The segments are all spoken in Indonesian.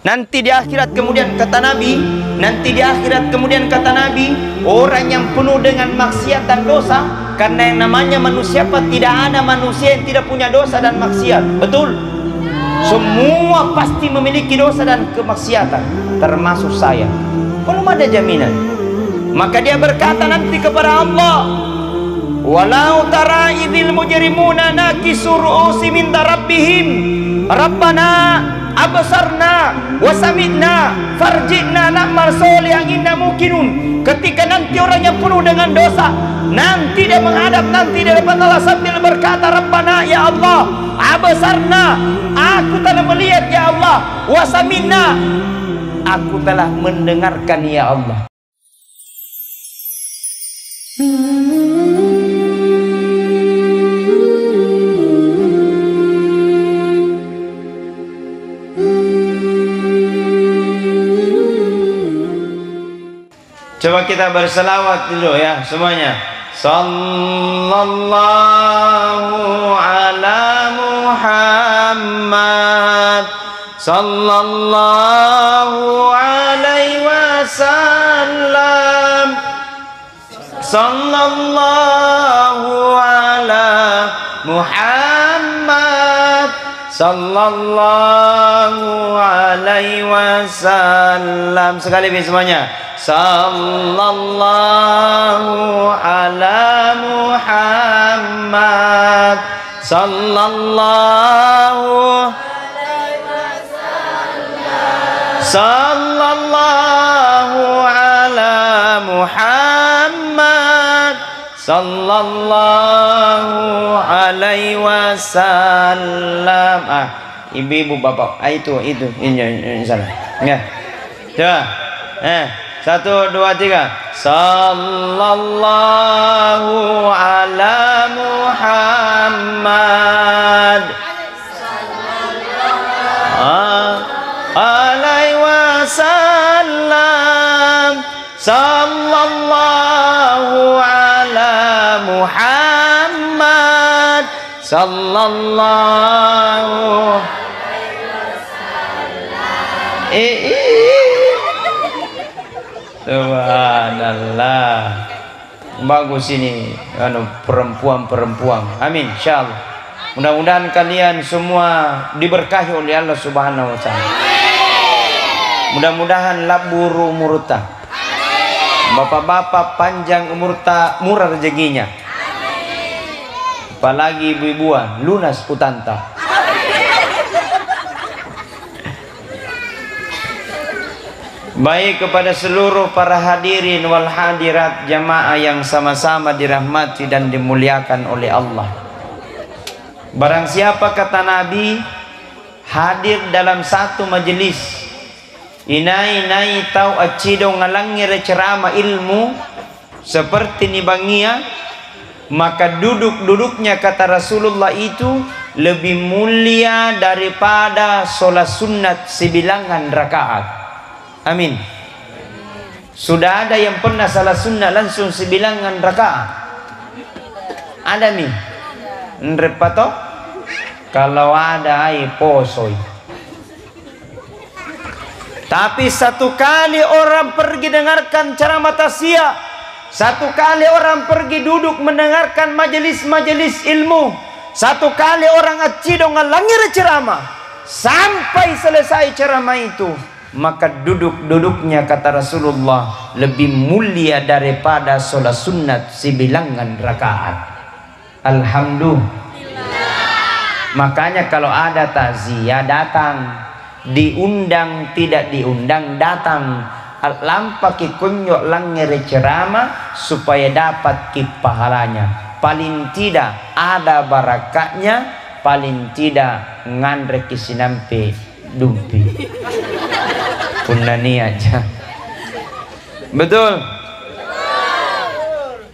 Nanti di akhirat kemudian kata Nabi, orang yang penuh dengan maksiat dan dosa, karena yang namanya manusia tidak ada manusia yang tidak punya dosa dan maksiat. Betul? Semua pasti memiliki dosa dan kemaksiatan, termasuk saya. Belum ada jaminan. Maka dia berkata nanti kepada Allah, walau tara idzil mujrimuna nakisu ru'usi min rabbihim rabbana absarna wa sami'na farji'na na'mal sholihan inna muqinun. Ketika nanti orang yang penuh dengan dosa, nanti dia menghadap nanti di depan Allah sambil berkata, Rabbana, ya Allah, absarna, aku telah melihat ya Allah, wa sami'na, aku telah mendengarkan ya Allah. Coba kita berselawat dulu ya semuanya. Sallallahu ala Muhammad, sallallahu alaihi wasallam, sallallahu ala Muhammad, sallallahu alaihi wasallam. Sekali lagi semuanya. Sallallahu ala Muhammad, sallallahu alaihi wasallam, sallallahu ala Muhammad, sallallahu alaihi wasallam. Ibu-ibu bapak, itu ini salah. Ya. Coba. 1, 2, 3. Sallallahu ala Muhammad, alaihi wasallam, sallallahu ala Muhammad, sallallahu alaihi wasallam. Subhanallah, bagus ini perempuan. Amin, insyaallah. Mudah-mudahan kalian semua diberkahi oleh Allah Subhanahu wa taala. Mudah-mudahan laburu umurta, bapak-bapak panjang umurta, murah rezekinya. Apalagi ibu-ibuan lunas utanta. Baik kepada seluruh para hadirin wal hadirat jamaah yang sama-sama dirahmati dan dimuliakan oleh Allah. Barang siapa kata Nabi hadir dalam satu majelis, inai tau acido ngalangi ceramah ilmu seperti nibangia, maka duduknya kata Rasulullah itu lebih mulia daripada sholat sunat sebilangan rakaat. Amin. Sudah ada yang pernah salah sunnah langsung sebilangan rakaat? Ada nih? Nrepato? Kalau ada ai posoi. Tapi satu kali orang pergi dengarkan ceramah tasya, satu kali orang pergi duduk mendengarkan majelis-majelis ilmu, satu kali orang acido ngalangi ceramah sampai selesai ceramah itu, maka duduknya kata Rasulullah lebih mulia daripada sholat sunat sebilangan rakaat. Alhamdulillah. Makanya kalau ada takziah datang, diundang tidak diundang datang, lampaki kunyok langir ceramah supaya dapat pahalanya. Paling tidak ada barakatnya, paling tidak ngandre kisinampe dumpi. Punani aja. Betul.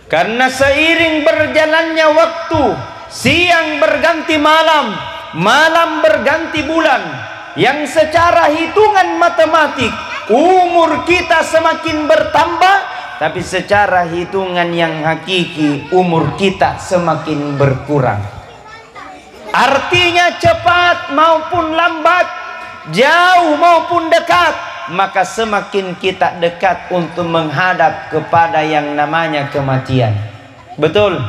Karena seiring berjalannya waktu, siang berganti malam, malam berganti bulan, yang secara hitungan matematik umur kita semakin bertambah, tapi secara hitungan yang hakiki umur kita semakin berkurang. Artinya cepat maupun lambat, jauh maupun dekat, maka semakin kita dekat untuk menghadap kepada yang namanya kematian. Betul?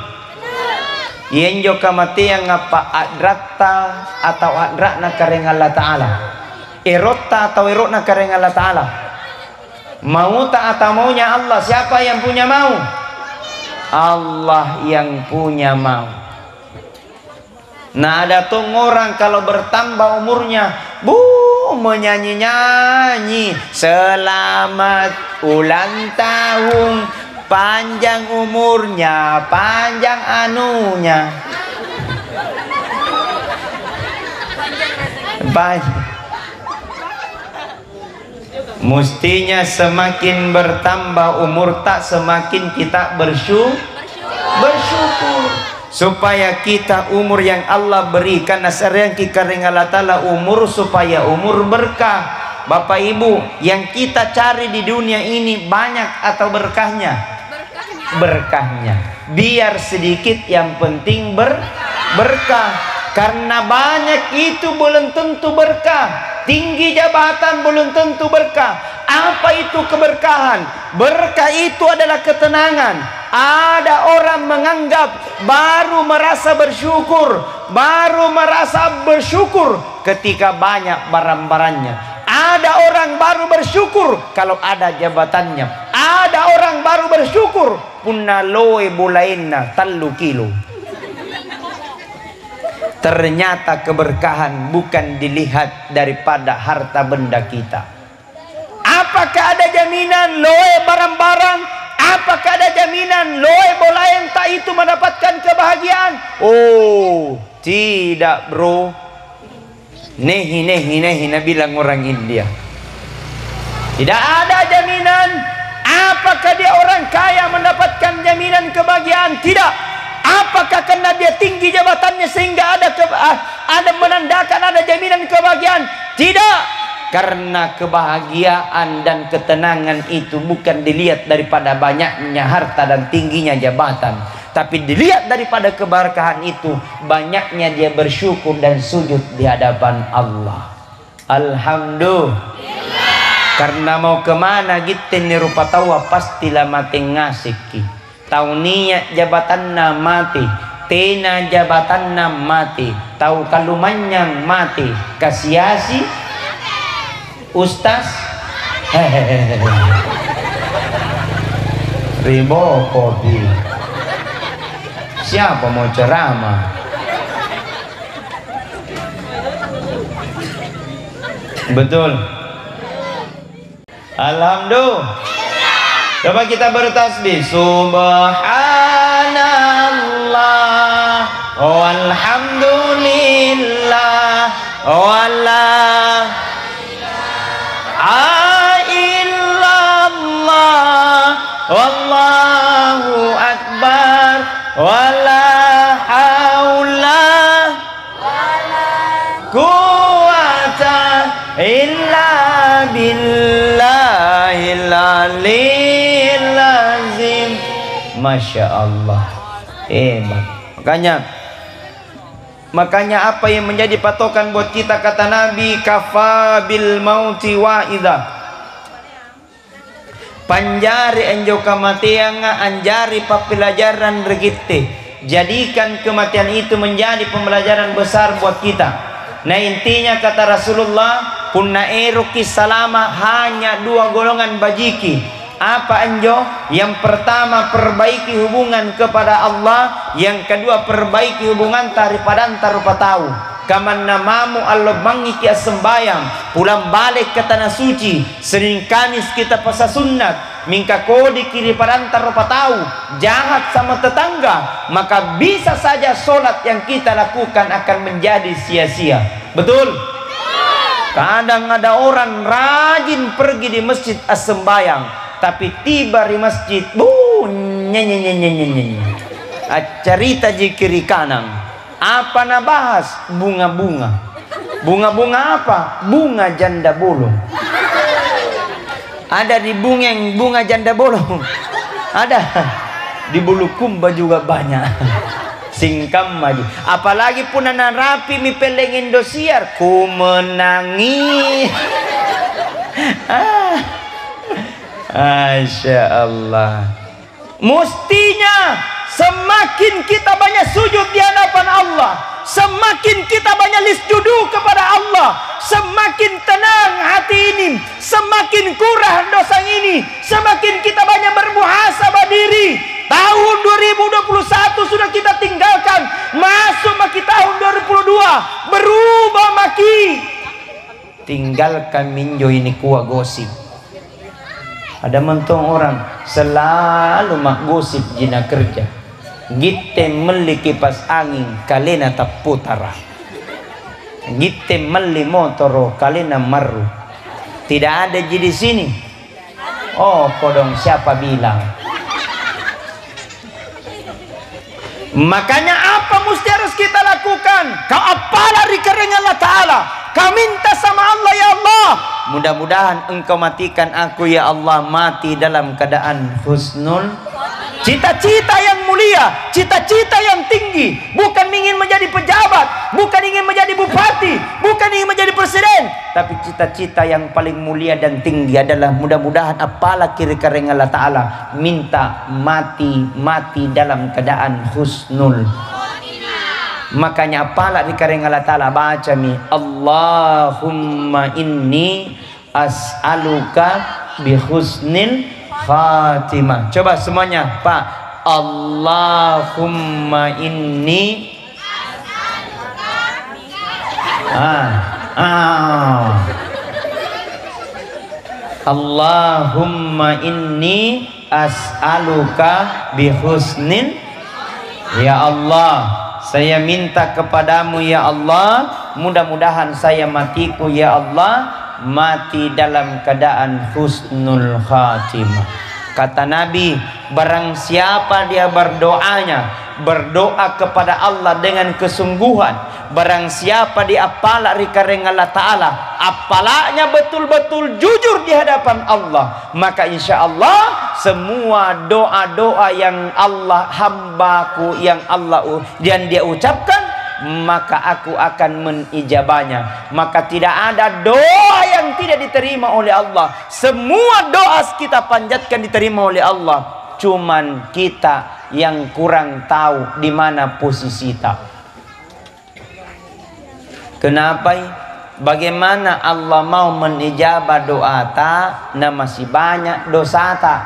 Yenjo kematian apa adratta atau adrakna kareng Allah Ta'ala, erotta atau erotna kareng Allah Ta'ala, mau tak atau maunya Allah. Siapa yang punya mau? Allah yang punya mau. Nah, ada tuh orang kalau bertambah umurnya, menyanyi-nyanyi selamat ulang tahun, panjang umurnya, panjang anunya, banyak. Mestinya semakin bertambah umur tak semakin kita bersyukur, supaya kita umur yang Allah berikan nasaryan kikaring Allah Ta'ala umur supaya umur berkah. Bapak Ibu, yang kita cari di dunia ini banyak atau berkahnya? Berkahnya. Biar sedikit yang penting berkah. Karena banyak itu belum tentu berkah. Tinggi jabatan belum tentu berkah. Apa itu keberkahan? Berkah itu adalah ketenangan. Ada orang menganggap baru merasa bersyukur ketika banyak barang-barangnya. Ada orang baru bersyukur kalau ada jabatannya. Ada orang baru bersyukur punna loe bulainna 3 kilo. Ternyata keberkahan bukan dilihat daripada harta benda kita. Apakah ada jaminan loe barang-barang? Apakah ada jaminan loe bolain tak itu mendapatkan kebahagiaan? Oh, tidak bro. Nehi bilang orang India. Tidak ada jaminan. Apakah dia orang kaya mendapatkan jaminan kebahagiaan? Tidak. Apakah karena dia tinggi jabatannya sehingga ada menandakan ada jaminan kebahagiaan? Tidak. Karena kebahagiaan dan ketenangan itu bukan dilihat daripada banyaknya harta dan tingginya jabatan, tapi dilihat daripada keberkahan itu banyaknya dia bersyukur dan sujud di hadapan Allah. Alhamdulillah. Karena mau kemana gitu ni rupa tawa pastilah mati ngasiki. Tahu niat jabatan na mati, tena jabatan na mati, tahu kalumanyang mati, kasiasi ustaz ribo kopi. Siapa mau ceramah? Betul. Alhamdulillah. Coba kita bertasbih. Subhanallah, walhamdulillah, wallah illallah, wallahu akbar, wala haula wala quwata illa billahil aliyyil azim. Masya Allah, hebat. Makanya apa yang menjadi patokan buat kita, kata Nabi, kafa bil mauti wa'idha. Panjari enjo kematian anjari papelajaran regite. Jadikan kematian itu menjadi pembelajaran besar buat kita. Nah intinya kata Rasulullah, punna eruki salama hanya 2 golongan bajiki. Apa enjo? Yang pertama perbaiki hubungan kepada Allah, yang kedua perbaiki hubungan daripada antar rupa tahu. Kaman namamu Allah mangiki sembayang, pulang balik ke tanah suci, Senin Kamis kita puasa sunat, mingka kodi kiri pada antar rupa tahu, jahat sama tetangga, maka bisa saja solat yang kita lakukan akan menjadi sia-sia. Betul? Kadang ada orang rajin pergi di masjid sembayang, tapi tiba di masjid cerita di kiri kanan. Apa na bahas? Bunga-bunga. Bunga-bunga apa? Bunga janda bolong. Ada di bunga janda bolong. Ada di Bulukumba juga banyak. singkam aja. Apalagi pun anak rapi mi pelengin dosiar ku menangi. Masya Allah. Mestinya semakin kita banyak sujud di hadapan Allah, semakin kita banyak lisjudu kepada Allah, semakin tenang hati ini, semakin kurang dosa ini, semakin kita banyak bermuhasabah diri. Tahun 2021 sudah kita tinggalkan, masuk maki tahun 2022, berubah maki. Tinggalkan minjo ini kuah gosip. Ada mentong orang selalu mak gosip jina kerja. Gitte meli kipas angin kalena tak putara. Gitte meli motoro kalena maru. Tidak ada di sini. Oh, kodong siapa bilang? Makanya apa mesti harus kita lakukan? Kau apalah dikering Allah Ta'ala. Kau minta sama Allah, ya Allah, mudah-mudahan engkau matikan aku ya Allah mati dalam keadaan husnul. Cita-cita yang mulia, cita-cita yang tinggi, bukan ingin menjadi pejabat, bukan ingin menjadi bupati, bukan ingin menjadi presiden, tapi cita-cita yang paling mulia dan tinggi adalah mudah-mudahan apalah kira-kira Allah Ta'ala minta mati dalam keadaan husnul. Makanya apalah dikaring Allah Ta'ala baca mi Allahumma inni as'aluka bihusnil khatimah. Coba semuanya Pak. Allahumma inni Allahumma inni as'aluka bihusnil. Ya Allah, saya minta kepadamu ya Allah, mudah-mudahan saya matiku ya Allah mati dalam keadaan husnul khatimah. Kata Nabi, barang siapa dia berdoa kepada Allah dengan kesungguhan, barang siapa dia apalak rikaring Allah Ta'ala, apalaknya betul-betul jujur di hadapan Allah, maka insya Allah semua doa-doa yang Allah hambaku yang Allah dan dia ucapkan, maka aku akan menijabahnya. Maka tidak ada doa yang tidak diterima oleh Allah. Semua doa kita panjatkan diterima oleh Allah. Cuman kita yang kurang tahu di mana posisi kita. Kenapa? Bagaimana Allah mau menijabah doa ta na masih banyak dosa ta?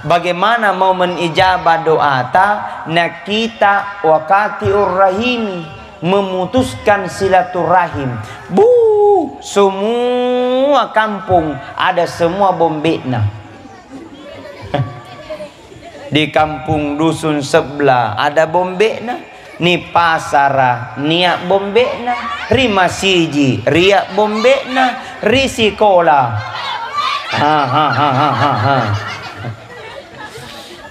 Bagaimana mau menijabah doa ta na kita wakatiur rahim, memutuskan silaturahim. Semua kampung ada semua bombekna. Di kampung dusun sebelah ada bombekna. Ni pasara niak bombekna. Ri masiji riak bombekna. Ri sikola.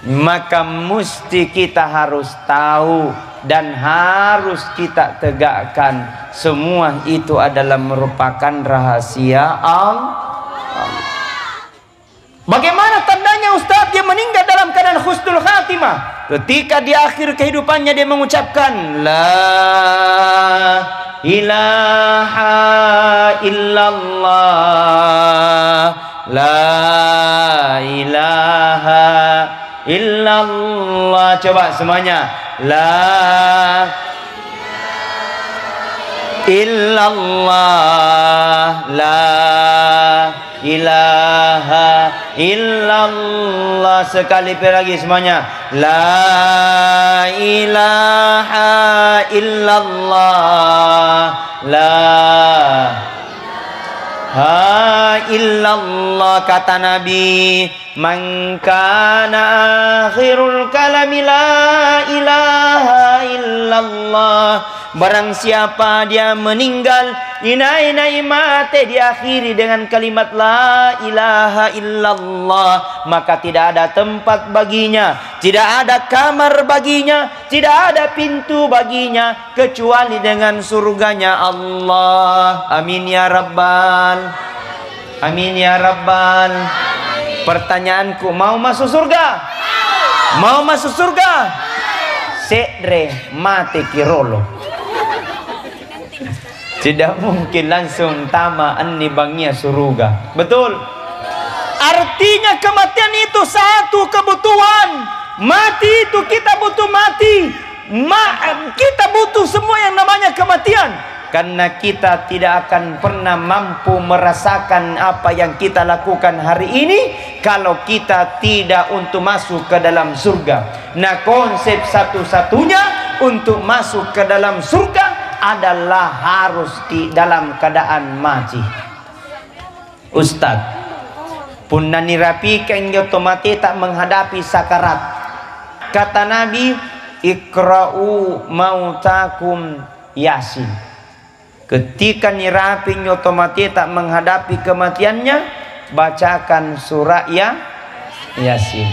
Maka mesti kita harus tahu dan harus kita tegakkan, semua itu adalah merupakan rahasia Allah. Bagaimana tandanya Ustaz dia meninggal dalam keadaan husnul khatimah? Ketika di akhir kehidupannya dia mengucapkan la ilaha illallah, la ilaha illallah. Coba semuanya, la illallah, la ilaha illallah. Sekali lagi semuanya, la ilaha illallah, la ilaha illallah. Kata Nabi, man kana akhirul kalami la ilaha illallah, barang siapa dia meninggal inai mate diakhiri dengan kalimat la ilaha illallah, maka tidak ada tempat baginya, tidak ada kamar baginya, tidak ada pintu baginya kecuali dengan surganya Allah. Amin ya rabbal, amin ya rabbal. Pertanyaanku, mau masuk surga? Mau masuk surga? sedre mate kirolo. Tidak mungkin langsung tama anni bangia suruga. Betul? Artinya kematian itu satu kebutuhan. Mati itu kita butuh mati. Kita butuh semua yang namanya kematian. Karena kita tidak akan pernah mampu merasakan apa yang kita lakukan hari ini kalau kita tidak untuk masuk ke dalam surga. Nah, konsep satu-satunya untuk masuk ke dalam surga adalah harus di dalam keadaan mati. Ustaz, pun nanirapikan otomatis tak menghadapi sakarat. Kata Nabi, ikra'u mautakum Yasin. Ketika nirapin otomatis tak menghadapi kematiannya, bacakan surah Yasin.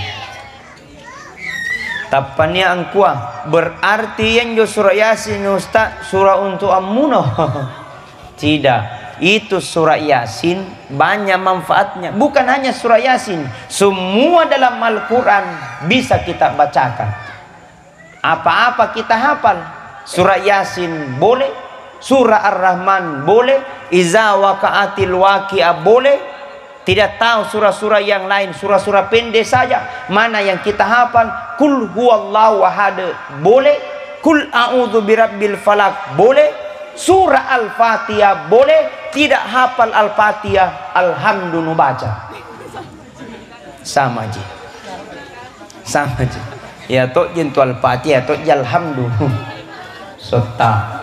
Tapannya angkuah berarti yang jo surah Yasin Ustaz surah untuk ammuno. Tidak, itu surah Yasin banyak manfaatnya. Bukan hanya surah Yasin, semua dalam Al-Quran bisa kita bacakan. Apa-apa kita hafal. Surah Yasin boleh, surah Ar-Rahman boleh, Iza waqa'atil waqi'ah boleh. Tidak tahu surah-surah yang lain, surah-surah pendek saja mana yang kita hafal. Kul huwallahu ahad boleh, kul a'udzu birabbil falaq boleh, surah Al-Fatihah boleh. Tidak hafal Al-Fatihah, alhamdulillah baca. Sama aja. Sama aja. Ya tok jentu Al-Fatihah, tok alhamdulillah. Sota.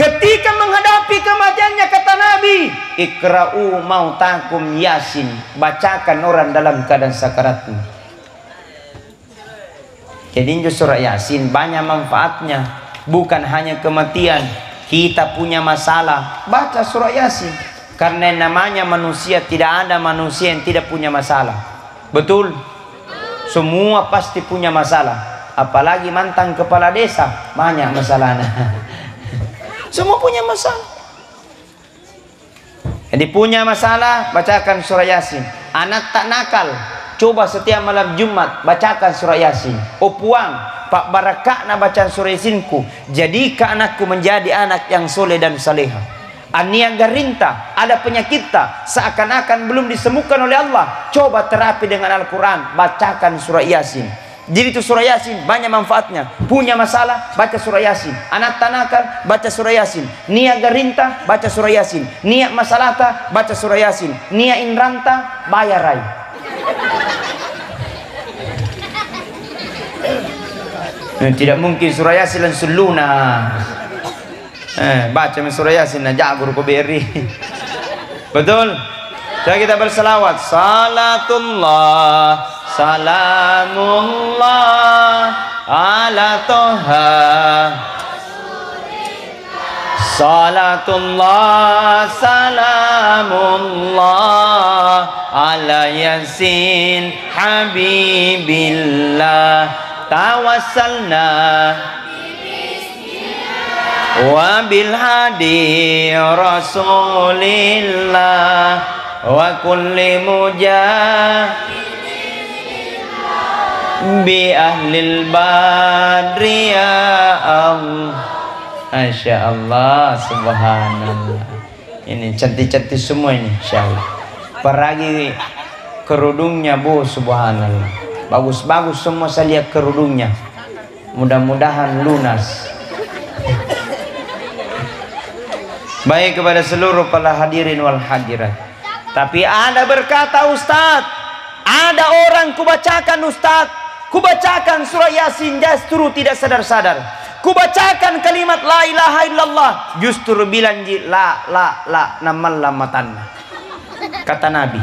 Ketika menghadapi kematiannya kata Nabi, ikra'u mautakum Yasin. Bacakan orang dalam keadaan sakaratnya. Jadi surah Yasin banyak manfaatnya. Bukan hanya kematian. Kita punya masalah, baca surah Yasin. Karena namanya manusia, tidak ada manusia yang tidak punya masalah. Betul? Semua pasti punya masalah. Apalagi mantan kepala desa, banyak masalahnya. Semua punya masalah. Jadi punya masalah, bacakan surah Yasin. Anak tak nakal, coba setiap malam Jumat bacakan surah Yasin. Oh puang, Pak Barakah na bacaan surah Yasinku. Jadikan anakku menjadi anak yang soleh dan saleha. Ania garinta, ada penyakitnya seakan-akan belum disembuhkan oleh Allah. Coba terapi dengan Al-Quran, bacakan surah Yasin. Jadi itu surah Yasin banyak manfaatnya. Punya masalah, baca surah Yasin. Anak tanakal, baca surah Yasin. Nia garinta, baca surah Yasin. Nia masalahta, baca surah Yasin. Nia inranta, bayarai. Tidak mungkin surah Yasin langsung lunas. Baca surah Yasin na jagur ko beri. Betul? Coba kita berselawat. Salatullah salamullah ala toha. Salatullah salamullah ala Yasin habibillah. Tawassalna wa bil hadi rasulillah wa kulli bi ahlil badri ya Allah. Masya Allah, subhanallah. Ini cantik-cantik semua ini, insyaallah. Peragi kerudungnya bu, subhanallah. Bagus-bagus semua saya lihat kerudungnya. Mudah-mudahan lunas. Baik kepada seluruh para hadirin wal hadirat. Tapi ada berkata Ustaz, ada orang kubacakan Ustaz, kubacakan surah Yasin justru tidak sadar-sadar. Kubacakan kalimat la ilaha illallah justru bilang la namallamatan. Kata Nabi,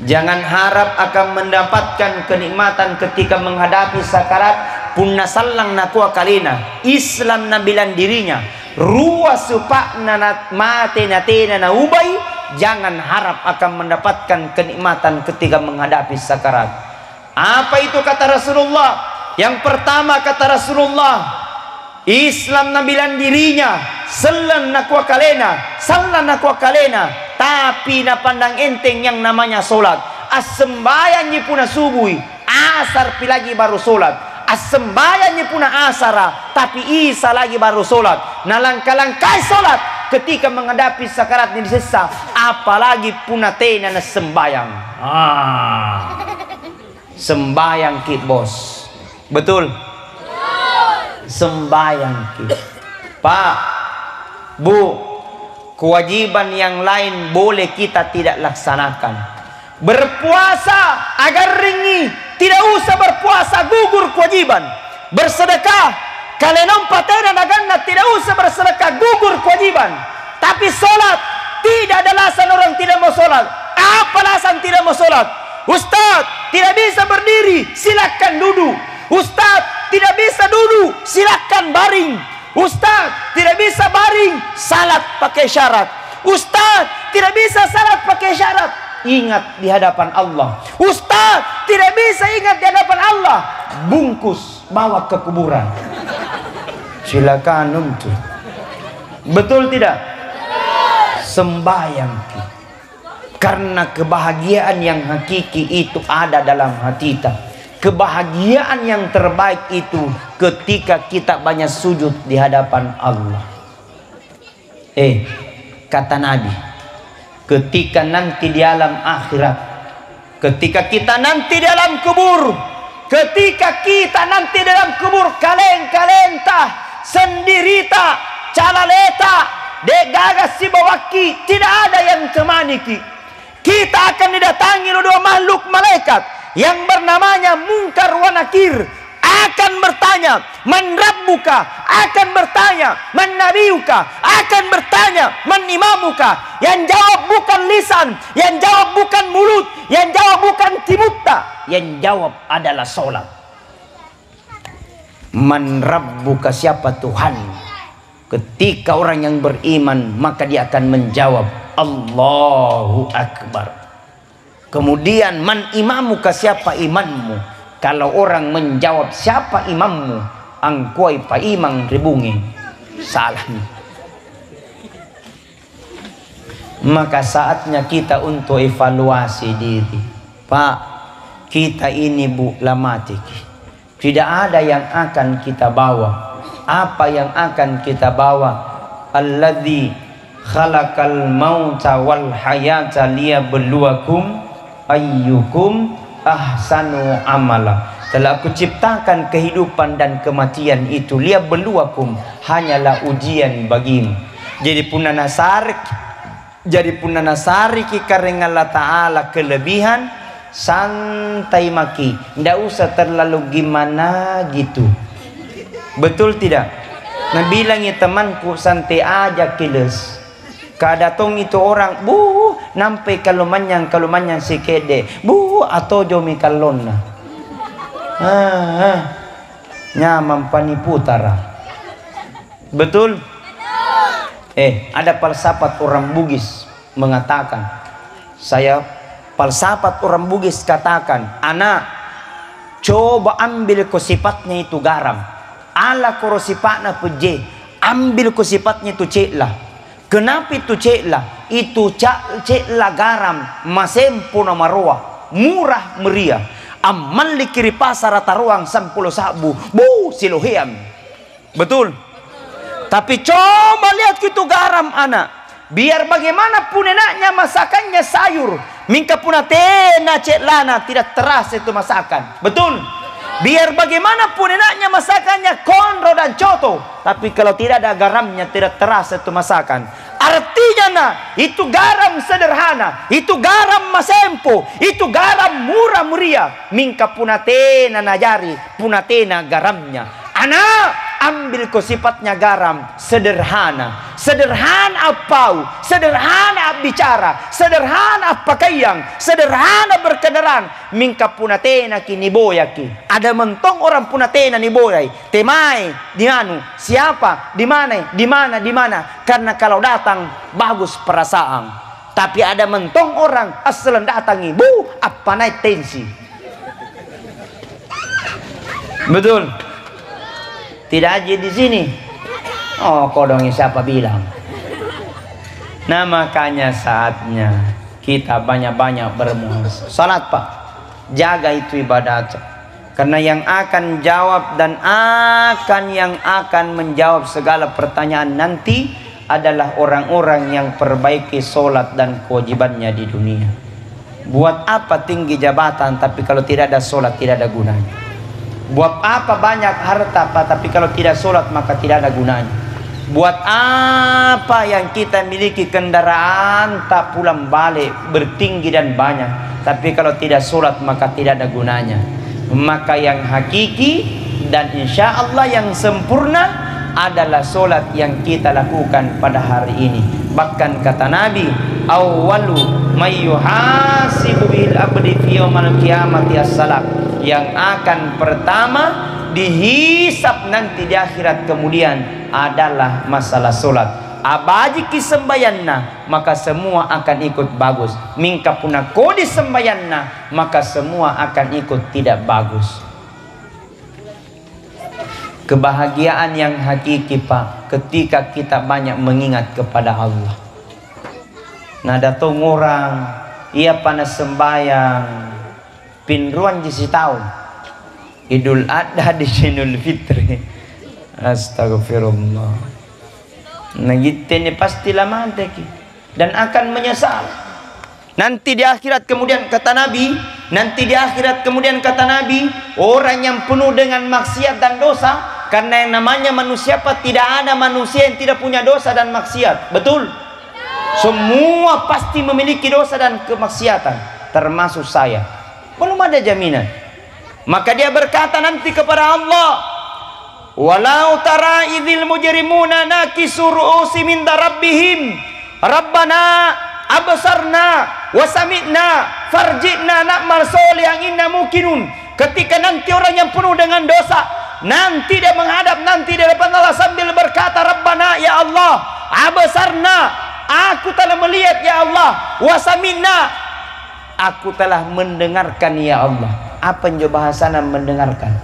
jangan harap akan mendapatkan kenikmatan ketika menghadapi sakarat. Punna sallang nakua kalina Islam nabilan dirinya ruwa supakna mate natena na ubay. Jangan harap akan mendapatkan kenikmatan ketika menghadapi sakarat. Apa itu kata Rasulullah? Yang pertama kata Rasulullah, Islam nabilan dirinya sallan nakua kalena, sallan nakua kalena, tapi na pandang enteng yang namanya solat. As sembayang puna subuh, asar pilagi baru solat. sembayangnya puna asara, tapi Isa lagi baru sholat. Nah langkah-langkah sholat ketika menghadapi sakarat ini sesa, apalagi puna tena na sembayang. Sembayang ki bos, betul? Sembayang ki, Pak, Bu, kewajiban yang lain boleh kita tidak laksanakan. Berpuasa agar ringi, tidak usah berpuasa, gugur kewajiban. Bersedekah kalian patena naganna, tidak usah bersedekah, gugur kewajiban. Tapi sholat, tidak ada alasan orang tidak mau sholat. Apa alasan tidak mau sholat? Ustaz, tidak bisa berdiri, silakan duduk. Ustaz, tidak bisa duduk, silakan baring. Ustaz, tidak bisa baring, salat pakai syarat. Ustaz, tidak bisa salat pakai syarat, ingat di hadapan Allah. Ustaz, tidak bisa ingat di hadapan Allah, bungkus bawa ke kuburan. Silakan untuk. Betul tidak? Sembayang. Karena kebahagiaan yang hakiki itu ada dalam hati kita. Kebahagiaan yang terbaik itu ketika kita banyak sujud di hadapan Allah. Kata Nabi, ketika nanti di alam akhirat, ketika kita nanti di alam kubur, ketika kita nanti dalam kubur, kaleng-kalenta, sendirita, calaleta, degagas si bawaki, tidak ada yang temani kita. Kita akan didatangi oleh dua makhluk malaikat yang bernamanya Munkar wa Nakir, akan bertanya, man rabbuka, akan bertanya, man nabiyuka, akan bertanya, man imamuka. Yang jawab bukan lisan, yang jawab bukan mulut, yang jawab bukan timutta, yang jawab adalah sholat. Man rabbuka, siapa Tuhan? Ketika orang yang beriman, maka dia akan menjawab Allahu Akbar. Kemudian man imamuka, siapa imanmu? Kalau orang menjawab siapa imammu, angkoi pa imang ribungi, salah. Maka saatnya kita untuk evaluasi diri. Pak, kita ini Bu lamati, tidak ada yang akan kita bawa. Apa yang akan kita bawa? Alladzi khalaqal mauta wal hayata liyabluwakum ayyukum ahsanu amala. Telah aku ciptakan kehidupan dan kematian itu liyabluwakum, hanyalah ujian bagimu. Jadi puna nasari karena Allah Ta'ala kelebihan, santai maki, ndak usah terlalu gimana gitu. Betul tidak? Nah bilangnya temanku, santai aja kiles. Kadatong itu orang, Bu, nampai kalau manyang si kede, Bu, atau jomi kalona. Nyaman paniputara. Betul? Ada falsafat orang Bugis mengatakan, falsafat orang Bugis katakan, anak, coba ambil ko sifatnya itu garam. Ala koro sifatnya peje, ambil ko sifatnya itu ceklah. Kenapa itu ceklah? Itu ceklah garam, masempo na maroa, murah meriah. Amal likiri pasar taruang 10 sabu, Bu, siloheam. Betul? Tapi coba lihat itu garam anak. Biar bagaimanapun enaknya masakannya sayur, mingka puna tena ceklana tidak terasa itu masakan. Betul? Biar bagaimanapun enaknya masakannya konro dan coto, tapi kalau tidak ada garamnya tidak terasa itu masakan. Artinya itu garam sederhana, itu garam masempo, itu garam murah meriah. Mingka punatena najari, punatena garamnya. Anak, ambil ko sifatnya garam sederhana. Sederhana apau, sederhana bicara, sederhana pakaian, sederhana berkendaraan. Mingka punatena kini boyaki. Ada mentong orang punatena ni boyai. Temai, di manu, siapa, di mana, di mana, di mana. Karena kalau datang bagus perasaan. Tapi ada mentong orang asal datangi, Bu, apa naik tensi. Betul? Tidak aja di sini. Oh, kodongnya siapa bilang? Nah, makanya saatnya kita banyak-banyak bermuhasabah. Salat, Pak. Jaga itu ibadat. Karena yang akan jawab dan yang akan menjawab segala pertanyaan nanti adalah orang-orang yang perbaiki sholat dan kewajibannya di dunia. Buat apa tinggi jabatan tapi kalau tidak ada sholat tidak ada gunanya. Buat apa banyak harta tapi kalau tidak sholat maka tidak ada gunanya. Buat apa yang kita miliki kendaraan tak pulang balik bertinggi dan banyak, tapi kalau tidak sholat maka tidak ada gunanya. Maka yang hakiki dan insya Allah yang sempurna adalah sholat yang kita lakukan pada hari ini. Bahkan kata Nabi, awwalu mayyuhasibu bil abdi fi yaumil qiyamati as-salat, yang akan pertama dihisab nanti di akhirat kemudian adalah masalah sholat. Abaji kisembayanna maka semua akan ikut bagus. Mingka puna kodi sembayanna maka semua akan ikut tidak bagus. Kebahagiaan yang hakiki Pak, ketika kita banyak mengingat kepada Allah. Nah datang orang ia panas sembayang pinruan jisi tahun Idul Adha di Idul Fitri. Astagfirullah. Nah gitu ini pastilah mati dan akan menyesal. Nanti di akhirat kemudian kata Nabi, orang yang penuh dengan maksiat dan dosa, karena yang namanya manusia Pak, tidak ada manusia yang tidak punya dosa dan maksiat. Betul? Semua pasti memiliki dosa dan kemaksiatan, termasuk saya. Belum ada jaminan. Maka dia berkata nanti kepada Allah, walau tara idzil mujrimuna nakisu ru'usi min rabbihim rabbana absarna wa sami'na farji'na na'mal sholihan inna muqinun. Ketika nanti orang yang penuh dengan dosa nanti dia menghadap nanti di depan Allah sambil berkata, Rabbana ya Allah, absarna, aku telah melihat ya Allah, wa sami'na, aku telah mendengarkan ya Allah. Apa yang bahasana mendengarkan?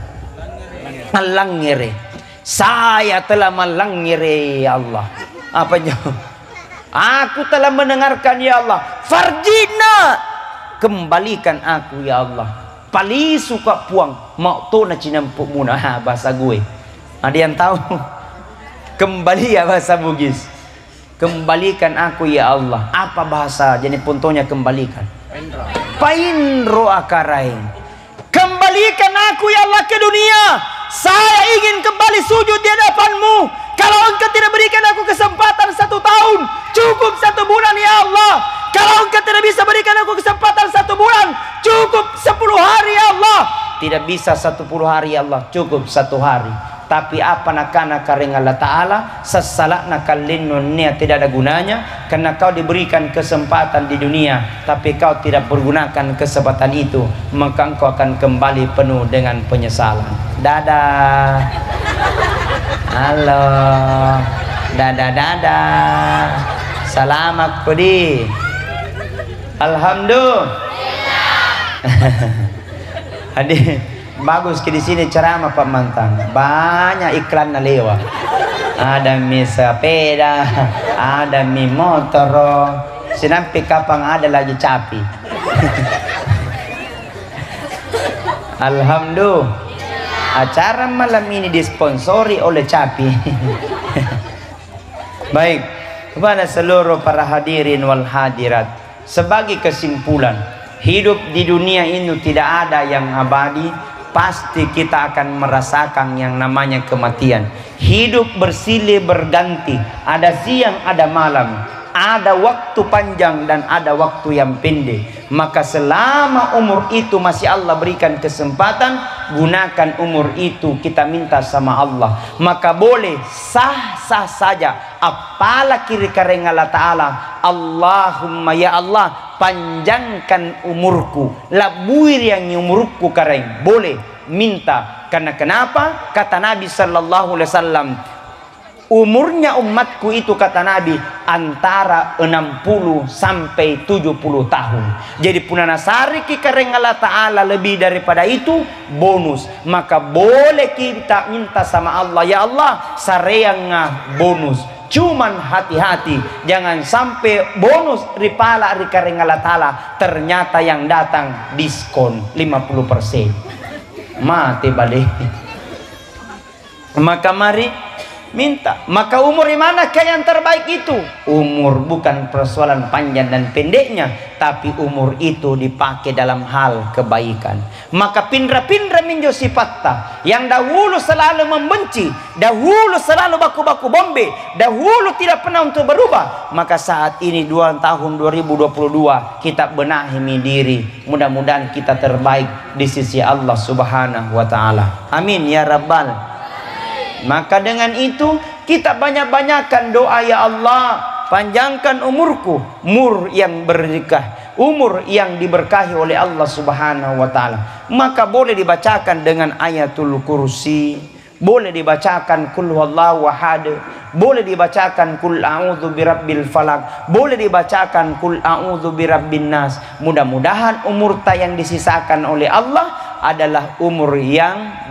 Malangire, saya telah malangire ya Allah. Apa jawab? Aku telah mendengarkan ya Allah. Farjina, kembalikan aku ya Allah. Pali suka puang mau to na cinampuk muna bahasa gue. Ada yang tahu? Kembali ya bahasa Bugis. Kembalikan aku ya Allah. Apa bahasa jadi puntonya kembalikan? Painro akarain. Kembalikan aku ya Allah ke dunia. Saya ingin kembali sujud di hadapanmu. Kalau engkau tidak berikan aku kesempatan 1 tahun, cukup 1 bulan ya Allah. Kalau engkau tidak bisa berikan aku kesempatan 1 bulan, cukup 10 hari ya Allah. Tidak bisa 10 hari ya Allah, cukup 1 hari. Tapi apa nakana karing Allah Ta'ala, sesalat nakalinunnya tidak ada gunanya. Karena kau diberikan kesempatan di dunia, tapi kau tidak pergunakan kesempatan itu, maka engkau akan kembali penuh dengan penyesalan. Dadah. Halo. Dadah. Selamat pudi. Alhamdulillah. Hadir. Bagus ke di sini ceramah Pak Mantang. Banyak iklan na lewat. Ada mi sepeda, ada mi motor. Sinampi kapang ada lagi capi. Alhamdulillah. Acara malam ini disponsori oleh capi. Baik, kepada seluruh para hadirin wal hadirat, sebagai kesimpulan, hidup di dunia ini tidak ada yang abadi. Pasti kita akan merasakan yang namanya kematian. Hidup bersilih berganti, ada siang ada malam, ada waktu panjang dan ada waktu yang pendek. Maka selama umur itu masih Allah berikan kesempatan, gunakan umur itu, kita minta sama Allah. Maka boleh sah-sah saja. Apalah kiri kareng Allah Ta'ala, Allahumma ya Allah, panjangkan umurku, labuir yang umurku kareng. Boleh minta. Karena kenapa? Kata Nabi sallallahu alaihi wasallam, umurnya umatku itu kata Nabi antara 60 sampai 70 tahun. Jadi punana sariki kareng Allah Ta'ala lebih daripada itu bonus. Maka boleh kita minta sama Allah, ya Allah sareanga bonus. Cuman hati-hati, jangan sampai bonus ripala rikareng Allah Ta'ala ternyata yang datang diskon 50%. mati balik. Maka mari minta. Maka umur di manakah yang terbaik itu? Umur bukan persoalan panjang dan pendeknya, tapi umur itu dipakai dalam hal kebaikan. Maka pindra-pindra minjo sipatta yang dahulu selalu membenci, dahulu selalu baku-baku bombe, dahulu tidak pernah untuk berubah, maka saat ini tahun 2022 kita benahi diri. Mudah-mudahan kita terbaik di sisi Allah Subhanahu wa taala. Amin ya rabbal. Maka dengan itu kita banyak-banyakkan doa, ya Allah, panjangkan umurku, umur yang berkah, umur yang diberkahi oleh Allah Subhanahu wa taala. Maka boleh dibacakan dengan ayatul kursi, boleh dibacakan kul huwallahu ahad, boleh dibacakan kul a'udzu birabbil falaq, boleh dibacakan kul a'udzu birabbin nas. Mudah-mudahan umur yang disisakan oleh Allah adalah umur yang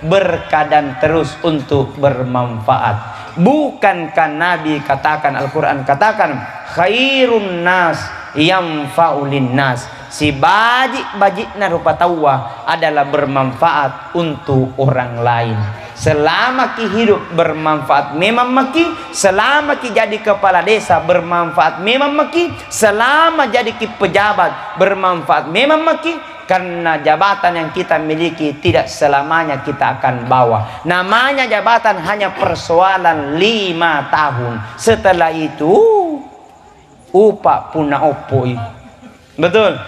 berkah dan terus untuk bermanfaat. Bukankah Nabi katakan, Al-Quran katakan, khairun nas yanfa'ulin nas, si bajik-bajikna rupa tawa adalah bermanfaat untuk orang lain. Selama ki hidup bermanfaat memang maki, selama ki jadi kepala desa bermanfaat memang maki, selama jadi ki pejabat bermanfaat memang maki. Karena jabatan yang kita miliki tidak selamanya kita akan bawa. Namanya jabatan hanya persoalan 5 tahun. Setelah itu upak puna opoi. Betul?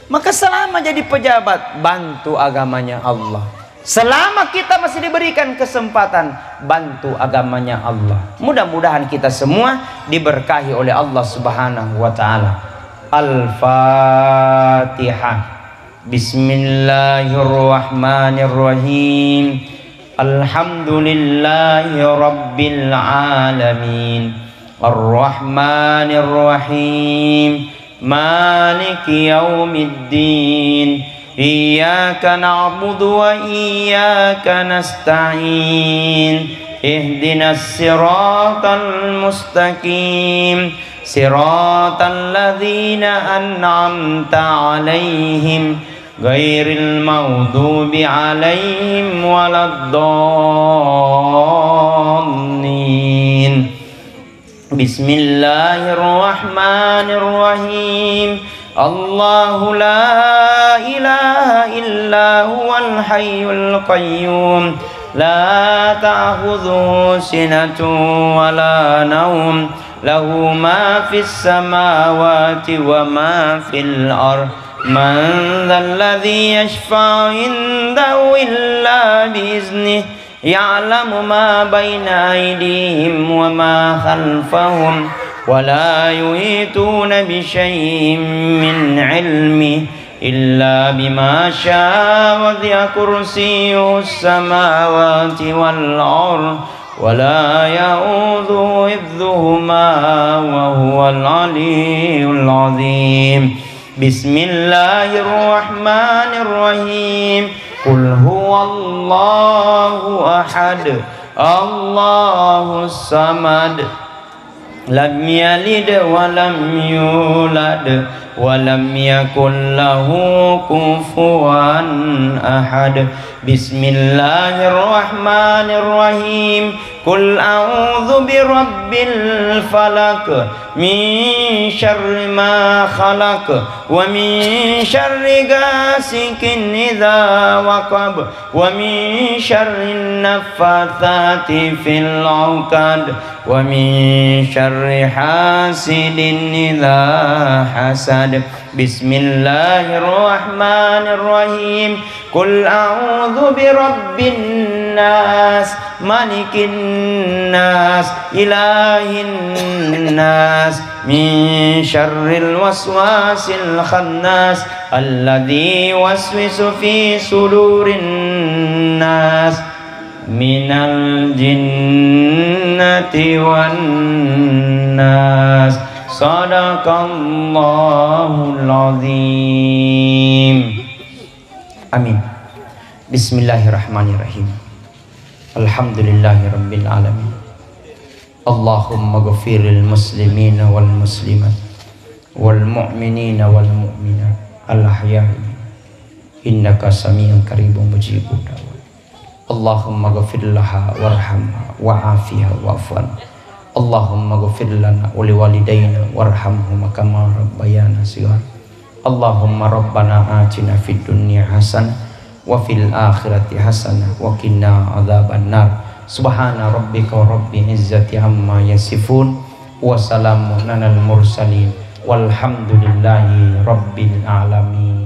Maka selama jadi pejabat, bantu agamanya Allah. Selama kita masih diberikan kesempatan, bantu agamanya Allah. Mudah-mudahan kita semua diberkahi oleh Allah Subhanahu wa taala. Al-Fatihah. Bismillahirrahmanirrahim. Alhamdulillahi rabbil alamin. Ar-Rahmanirrahim. Maliki yaumiddin. Iyyaka na'budu wa iyyaka nasta'in. Ihdinas siratal mustaqim. Siratal ladzina an'amta 'alaihim ghairil maghdubi 'alaihim waladdallin. Bismillahirrahmanirrahim. Allahu la ilaha illa huwal hayyul qayyum. La ta'khudhuhu sinatun wa la nawm. Lahu ma fis samawati wa ma fil ardh. Man dzalladzi yashfa'u indahu illa biiznihi. Ya'lamu ma baina aydihim wa ma khalfahum. Wa la yuhituna bi syai'in min 'ilmihi illa bima syaa. Wasi'a kursiyyuhu as-samawati wal ardh. ولا يؤوده حفظهما وهو العلي العظيم. بسم الله الرحمن الرحيم. قل هو الله أحد الله الصمد لم يلد ولم يولد ولم يكن له كفوا أحد. بسم الله الرحمن الرحيم. قل أعوذ برب الفلق من شر ما خلق ومن شر غاسق إذا وقب ومن شر النفاثات في العقد ومن شر حاسد إذا حسد. بسم الله الرحمن الرحيم. قل أعوذ برب الناس ملك الناس إله الناس من شر الوسواس الخناس الذي يوسوس في صدور الناس من الجنة والناس. صدق الله العظيم. Amin. Bismillahirrahmanirrahim. Alhamdulillahi rabbil alamin. Allahumma ghafiril muslimina wal muslimat wal mu'minina wal mu'minat al ahya'i innaka sami'un qaribun mujibud da'wat. Allahumma ghfir laha warhamha wa'afiha wa'fu anha. Allahumma ghfir lana wa liwalidayna warhamhuma kama rabbayana shighara. Allahumma rabbana atina fid dunya hasanah wa fil akhirati hasanah wa qina adzabannar. Subhana rabbika rabbil izzati amma yasifun wa salamun alal mursalin walhamdulillahi rabbil alamin.